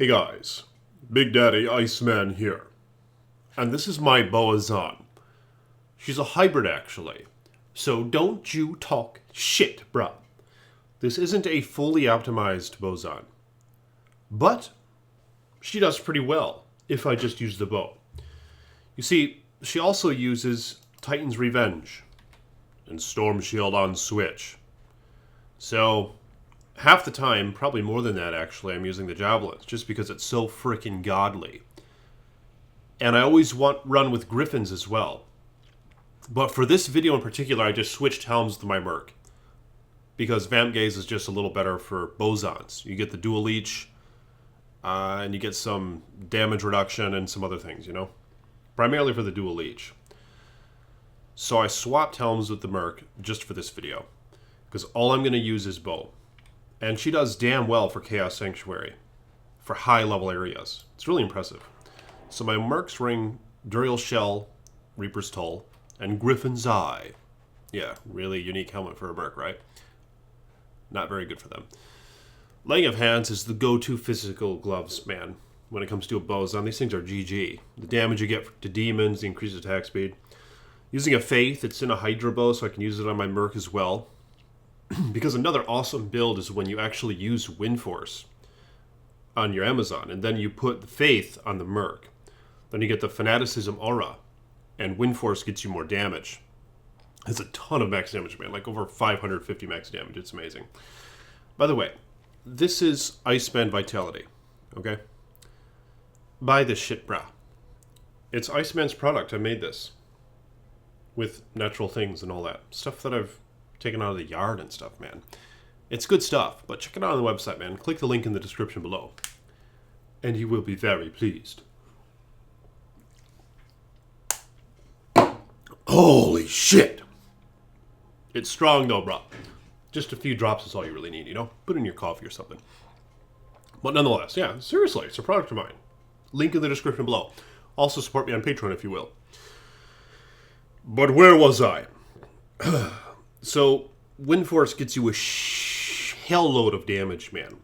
Hey guys, Big Daddy Iceman here. And this is my Bowazon. She's a hybrid actually. So don't you talk shit, bruh. This isn't a fully optimized Bowazon. But she does pretty well if I just use the bow. You see, she also uses Titan's Revenge and Storm Shield on Switch. So half the time, probably more than that actually, I'm using the javelins just because it's so freaking godly. And I always run with griffins as well. But for this video in particular, I just switched helms to my Merc. Because Vamp Gaze is just a little better for Bowazons. You get the dual leech, and you get some damage reduction and some other things, you know? Primarily for the dual leech. So I swapped helms with the Merc just for this video. Because all I'm going to use is bow. And she does damn well for Chaos Sanctuary. For high level areas. It's really impressive. So my Mercs ring Duriel Shell, Reaper's Toll, and Griffin's Eye. Yeah, really unique helmet for a Merc, right? Not very good for them. Laying of Hands is the go-to physical gloves, man. When it comes to a Bowazon, these things are GG. The damage you get to demons, the increased attack speed. Using a Faith, it's in a Hydra bow, so I can use it on my Merc as well. Because another awesome build is when you actually use Wind Force on your Amazon, and then you put the Faith on the Merc. Then you get the Fanaticism Aura, and Wind Force gets you more damage. It's a ton of max damage, man. Like over 550 max damage. It's amazing. By the way, this is Iceman Vitality, okay? Buy this shit, brah. It's Iceman's product. I made this with natural things and all that. Stuff that I've taken out of the yard and stuff, man. It's good stuff, but check it out on the website, man. Click the link in the description below, and you will be very pleased. Holy shit! It's strong though, bro. Just a few drops is all you really need, you know? Put it in your coffee or something. But nonetheless, yeah, seriously, it's a product of mine. Link in the description below. Also support me on Patreon if you will. But where was I? So, Wind Force gets you a hell load of damage, man.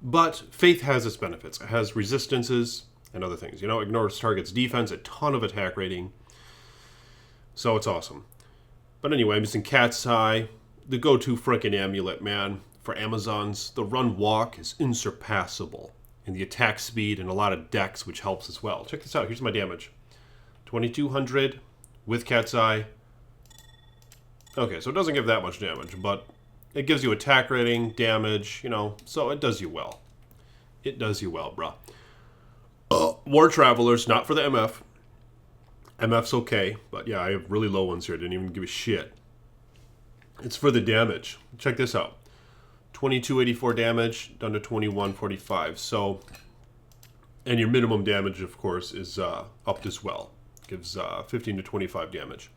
But Faith has its benefits. It has resistances and other things. You know, ignores target's defense, a ton of attack rating. So it's awesome. But anyway, I'm using Cat's Eye, the go-to frickin' amulet, man. For Amazons, the run walk is unsurpassable. And the attack speed and a lot of dex, which helps as well. Check this out. Here's my damage. 2200 with Cat's Eye. Okay, so it doesn't give that much damage, but it gives you attack rating, damage, you know, so it does you well. It does you well, bruh. War Travelers, not for the MF. MF's okay, but yeah, I have really low ones here. I didn't even give a shit. It's for the damage. Check this out. 2284 damage, down to 2145. So, and your minimum damage, of course, is upped as well. Gives 15 to 25 damage.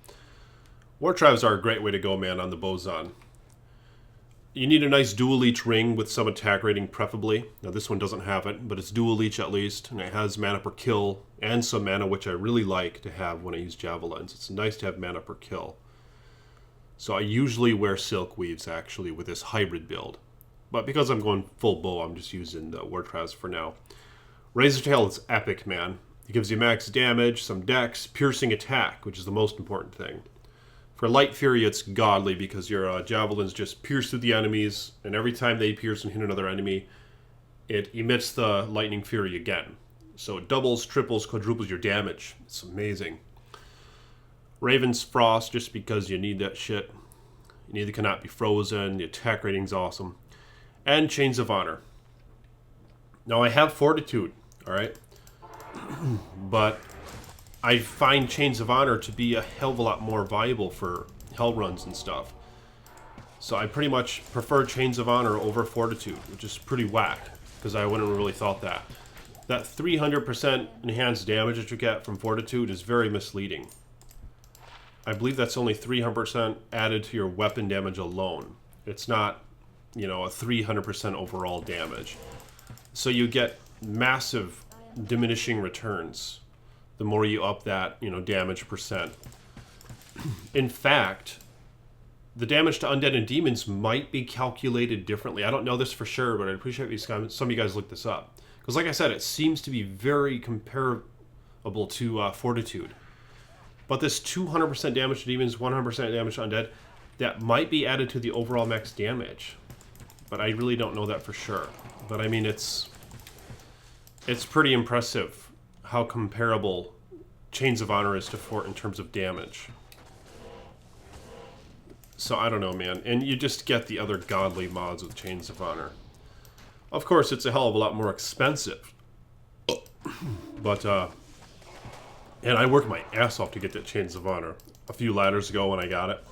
War Travs are a great way to go, man, on the Bowazon. You need a nice dual leech ring with some attack rating, preferably. Now, this one doesn't have it, but it's dual leech at least, and it has mana per kill and some mana, which I really like to have when I use javelins. It's nice to have mana per kill. So I usually wear silk weaves, actually, with this hybrid build. But because I'm going full bow, I'm just using the War Travs for now. Razor Tail is epic, man. It gives you max damage, some dex, piercing attack, which is the most important thing. For Light Fury, it's godly because your javelins just pierce through the enemies, and every time they pierce and hit another enemy, it emits the Lightning Fury again. So it doubles, triples, quadruples your damage. It's amazing. Raven's Frost, just because you need that shit. You neither cannot be frozen, the attack rating's awesome. And Chains of Honor. Now I have Fortitude, alright? But I find Chains of Honor to be a hell of a lot more valuable for hell runs and stuff. So I pretty much prefer Chains of Honor over Fortitude, which is pretty whack, because I wouldn't really thought that. That 300% enhanced damage that you get from Fortitude is very misleading. I believe that's only 300% added to your weapon damage alone. It's not, you know, a 300% overall damage. So you get massive diminishing returns the more you up that, you know, damage percent. In fact, the damage to undead and demons might be calculated differently. I don't know this for sure, but I'd appreciate if some of you guys look this up. Because like I said, it seems to be very comparable to Fortitude. But this 200% damage to demons, 100% damage to undead, that might be added to the overall max damage. But I really don't know that for sure. But I mean, it's pretty impressive how comparable Chains of Honor is to Fort in terms of damage. So I don't know, man. And you just get the other godly mods with Chains of Honor. Of course, it's a hell of a lot more expensive. But, and I worked my ass off to get that Chains of Honor a few ladders ago when I got it.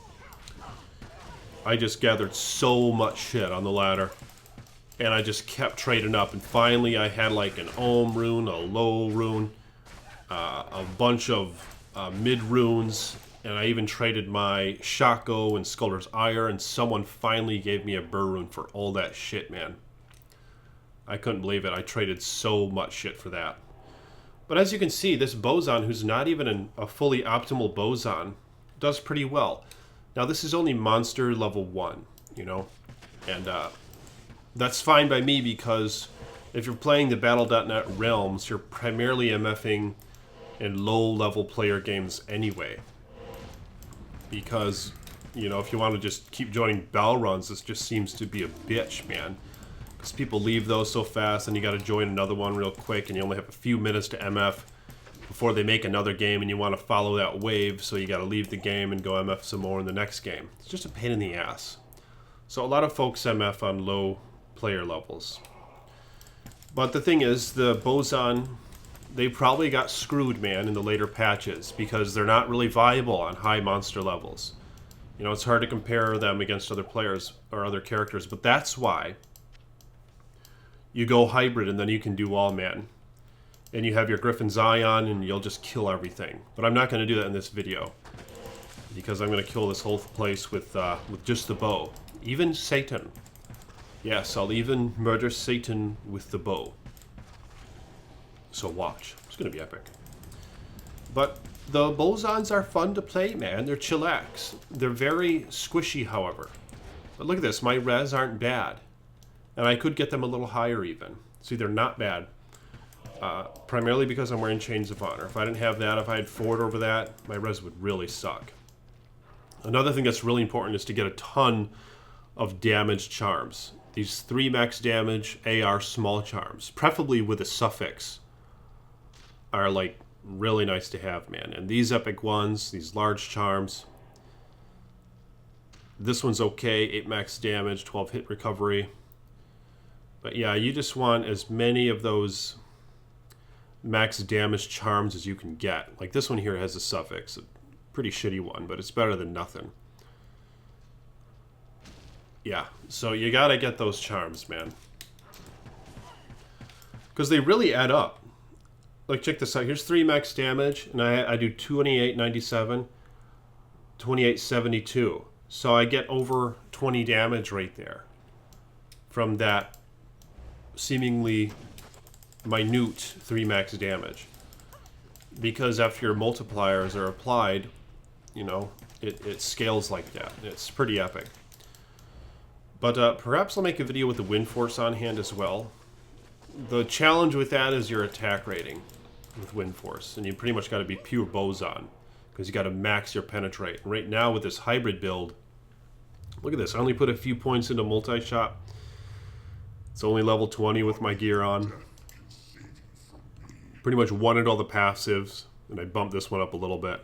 I just gathered so much shit on the ladder. And I just kept trading up. And finally, I had like an Ohm rune, a low rune, a bunch of mid runes. And I even traded my Shaco and Skuller's Ire, and someone finally gave me a Burr rune for all that shit, man. I couldn't believe it. I traded so much shit for that. But as you can see, this Bowazon, who's not even a fully optimal Bowazon, does pretty well. Now, this is only monster level 1, you know? And that's fine by me because if you're playing the Battle.net realms, you're primarily MFing in low-level player games anyway. Because, you know, if you want to just keep joining bell runs, this just seems to be a bitch, man. Because people leave those so fast, and you got to join another one real quick, and you only have a few minutes to MF before they make another game, and you want to follow that wave, so you got to leave the game and go MF some more in the next game. It's just a pain in the ass. So a lot of folks MF on low player levels. But the thing is, the Bowazon, they probably got screwed, man, in the later patches because they're not really viable on high monster levels. You know, it's hard to compare them against other players or other characters, but that's why you go hybrid and then you can do all man. And you have your Griffin Zion and you'll just kill everything. But I'm not going to do that in this video because I'm going to kill this whole place with just the bow. Even Satan. Yes, I'll even murder Satan with the bow. So watch. It's going to be epic. But the Bowazons are fun to play, man. They're chillax. They're very squishy, however. But look at this. My res aren't bad. And I could get them a little higher even. See, they're not bad. Primarily because I'm wearing Chains of Honor. If I didn't have that, if I had Ford over that, my res would really suck. Another thing that's really important is to get a ton of damage charms. These 3 max damage AR small charms, preferably with a suffix, are like really nice to have, man. And these epic ones, these large charms, this one's okay, 8 max damage, 12 hit recovery. But yeah, you just want as many of those max damage charms as you can get. Like this one here has a suffix, a pretty shitty one, but it's better than nothing. Yeah, so you gotta get those charms, man. Because they really add up. Like, check this out. Here's 3 max damage, and I do 2897, 2872. So I get over 20 damage right there from that seemingly minute 3 max damage. Because after your multipliers are applied, you know, it scales like that. It's pretty epic. But perhaps I'll make a video with the Wind Force on hand as well. The challenge with that is your attack rating with Wind Force, and you pretty much got to be pure Bowazon because you got to max your penetrate. And right now with this hybrid build, look at this. I only put a few points into multi-shot. It's only level 20 with my gear on. Pretty much wanted all the passives, and I bumped this one up a little bit,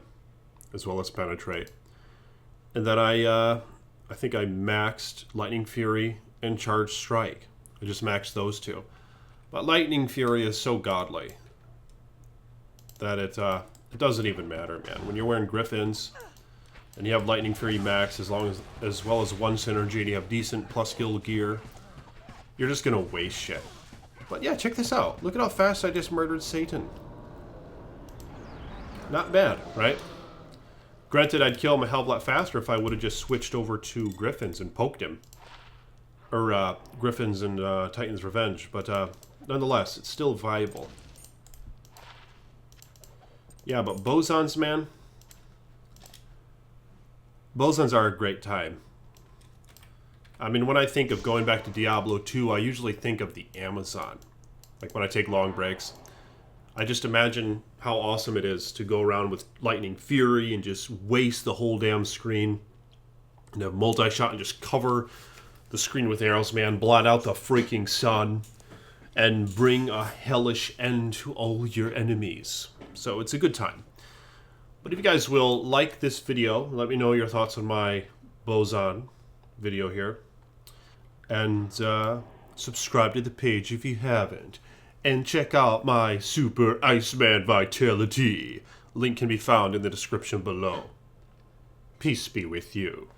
as well as penetrate. And then I think I maxed Lightning Fury and Charged Strike. I just maxed those 2. But Lightning Fury is so godly that it doesn't even matter, man. When you're wearing Griffins and you have Lightning Fury max as well as 1 synergy and you have decent plus skill gear, you're just gonna waste shit. But yeah, check this out. Look at how fast I just murdered Satan. Not bad, right? Granted, I'd kill him a hell of a lot faster if I would have just switched over to Griffins and poked him. Or Griffins and Titan's Revenge, but nonetheless, it's still viable. Yeah, but Bowazons, man, Bowazons are a great time. I mean, when I think of going back to Diablo 2, I usually think of the Amazon. Like when I take long breaks, I just imagine how awesome it is to go around with Lightning Fury and just waste the whole damn screen. And have multi-shot and just cover the screen with arrows, man. Blot out the freaking sun. And bring a hellish end to all your enemies. So it's a good time. But if you guys will like this video, let me know your thoughts on my Bowazon video here. And subscribe to the page if you haven't. And check out my Super Iceman Vitality. Link can be found in the description below. Peace be with you.